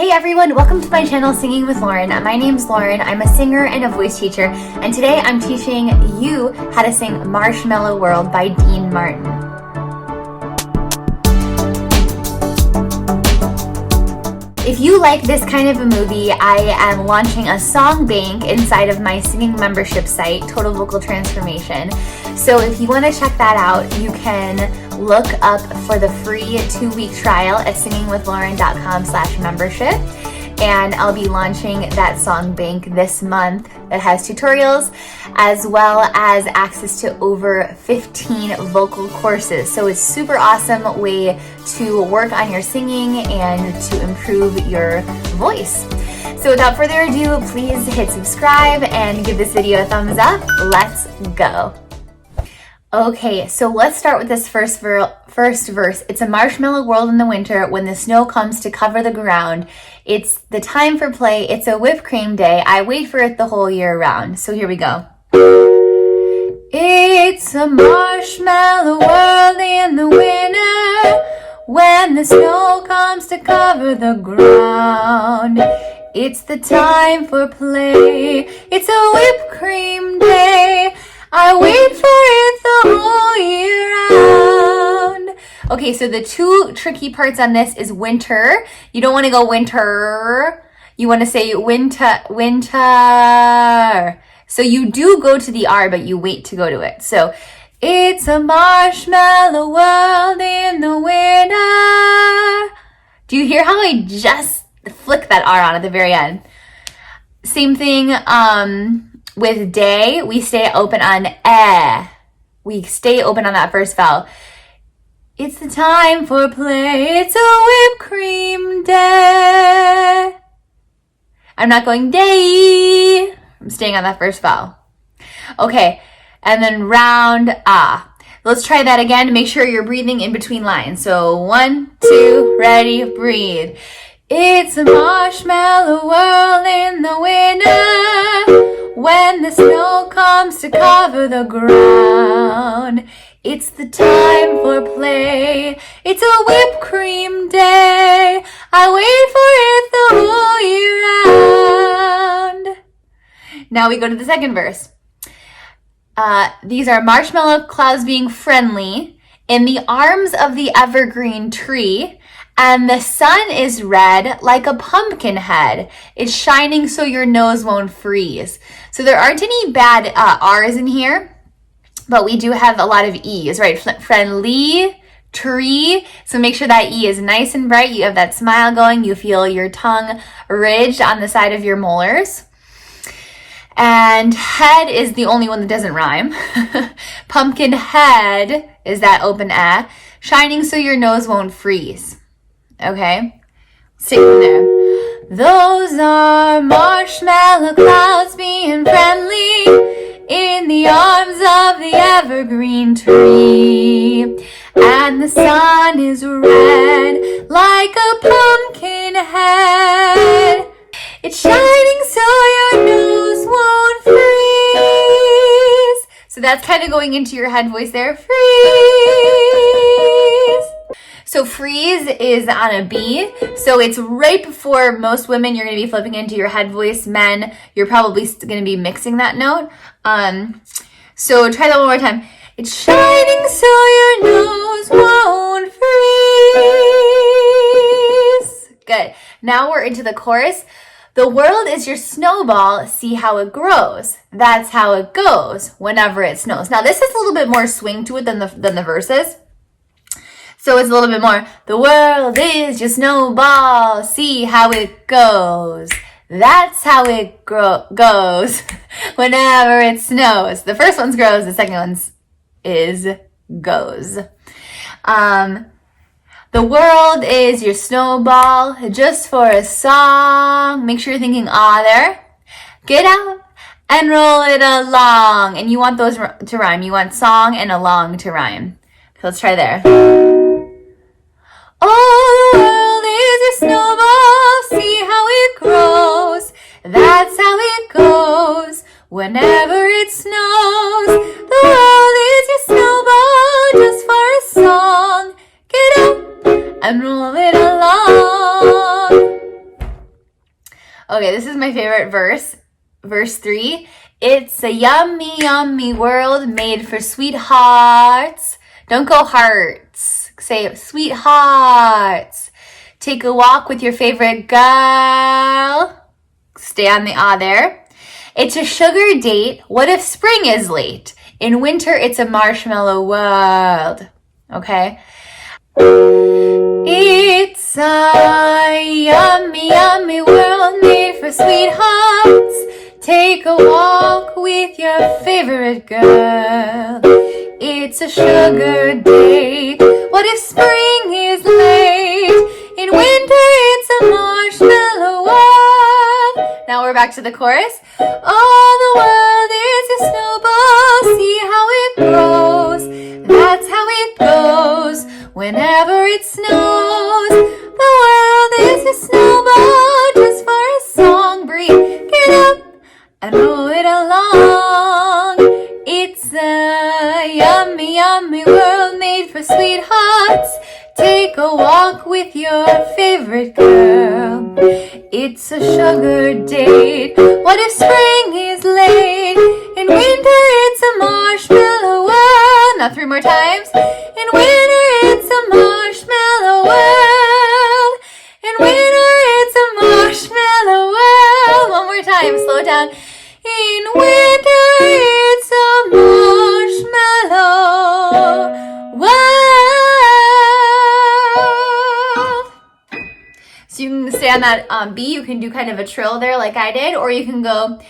Hey everyone, welcome to my channel Singing with Lauren. My name's Lauren, I'm a singer and a voice teacher, and today I'm teaching you how to sing Marshmallow World by Dean Martin. If you like this kind of a movie, I am launching a song bank inside of my singing membership site, Total Vocal Transformation. So if you want to check that out, you can look up for the free 2-week trial at singingwithlauren.com/membership. And I'll be launching that song bank this month that has tutorials as well as access to over 15 vocal courses. So it's a super awesome way to work on your singing and to improve your voice. So without further ado, please hit subscribe and give this video a thumbs up. Let's go. Okay, so let's start with this first verse. It's a marshmallow world in the winter when the snow comes to cover the ground. It's the time for play. It's a whipped cream day. I wait for it the whole year round. So here we go. It's a marshmallow world in the winter when the snow comes to cover the ground. It's the time for play. It's a whipped cream day. I wait for it the whole year round. Okay, so the two tricky parts on this is winter. You don't want to go winter. You want to say winter. So you do go to the R, but you wait to go to it. So it's a marshmallow world in the winter. Do you hear how I just flick that R on at the very end? Same thing, with day, we stay open on eh. We stay open on that first vowel. It's the time for play. It's a whipped cream day. I'm not going day. I'm staying on that first vowel. Okay, and then round ah. Let's try that again. Make sure you're breathing in between lines. So 1, 2, ready, breathe. It's a marshmallow world in the winter when the snow comes to cover the ground. It's the time for play. It's a whipped cream day. I wait for it the whole year round. Now we go to the second verse. These are marshmallow clouds being friendly in the arms of the evergreen tree. And the sun is red like a pumpkin head. It's shining so your nose won't freeze. So there aren't any bad R's in here, but we do have a lot of E's, right? Friendly, tree. So make sure that E is nice and bright. You have that smile going. You feel your tongue ridged on the side of your molars. And head is the only one that doesn't rhyme. Pumpkin head is that open A. Shining so your nose won't freeze. Okay, stick from there. Those are marshmallow clouds being friendly in the arms of the evergreen tree. And the sun is red like a pumpkin head. It's shining so your nose won't freeze. So that's kind of going into your head voice there. Freeze. So freeze is on a B. So it's right before most women, you're going to be flipping into your head voice. Men, you're probably going to be mixing that note. So try that one more time. It's shining so your nose won't freeze. Good. Now we're into the chorus. The world is your snowball. See how it grows. That's how it goes whenever it snows. Now this has a little bit more swing to it than the verses. So it's a little bit more, the world is your snowball, see how it goes. That's how it goes whenever it snows. The first one's grows, the second one's is goes. The world is your snowball, just for a song. Make sure you're thinking ah there. Get out and roll it along. And you want those to rhyme. You want song and along to rhyme. So let's try there. Oh, the world is your snowball, see how it grows. That's how it goes whenever it snows. The world is your snowball, just for a song. Get up and roll it along. Okay, this is my favorite verse. Verse 3. It's a yummy, yummy world made for sweethearts. Don't go hearts. Say sweethearts. Take a walk with your favorite girl. Stay on the ah there. It's a sugar date. What if spring is late? In winter, it's a marshmallow world. Okay? It's a yummy, yummy world made for sweethearts. Take a walk with your favorite girl. It's a sugar date. What if spring is late? In winter, it's a marshmallow world. Now we're back to the chorus. Oh, the world is a snowball. See how it grows. That's how it goes. Whenever it snows, the world is a snowball. Just for a song, breathe, get up and roll it along. It's a yummy, yummy world made for sweethearts. Take a walk with your favorite girl. It's a sugar date. What if spring is late? In winter, it's a marshmallow world. Now 3 more times. In winter, it's a marshmallow world. In winter, it's a marshmallow world. One more time, slow down. In winter, it's a marshmallow world. So you can stay on that B. You can do kind of a trill there like I did, or you can go,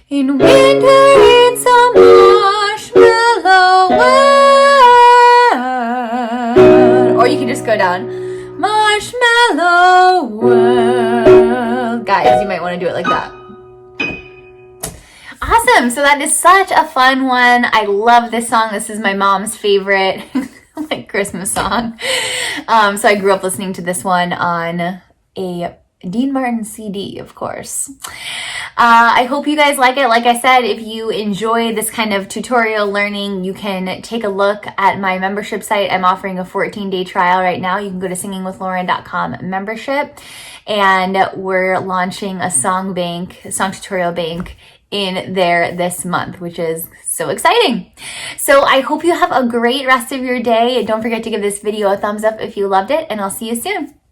in winter, it's a marshmallow world. Or you can just go down, marshmallow world. Guys, you might want to do it like that. Awesome. So that is such a fun one. I love this song. This is my mom's favorite like Christmas song. So I grew up listening to this one on a Dean Martin CD, of course. I hope you guys like it. Like I said, if you enjoy this kind of tutorial learning, you can take a look at my membership site. I'm offering a 14-day trial right now. You can go to singingwithlauren.com membership, and we're launching a song tutorial bank in there this month, which is so exciting. So I hope you have a great rest of your day. Don't forget to give this video a thumbs up if you loved it, and I'll see you soon.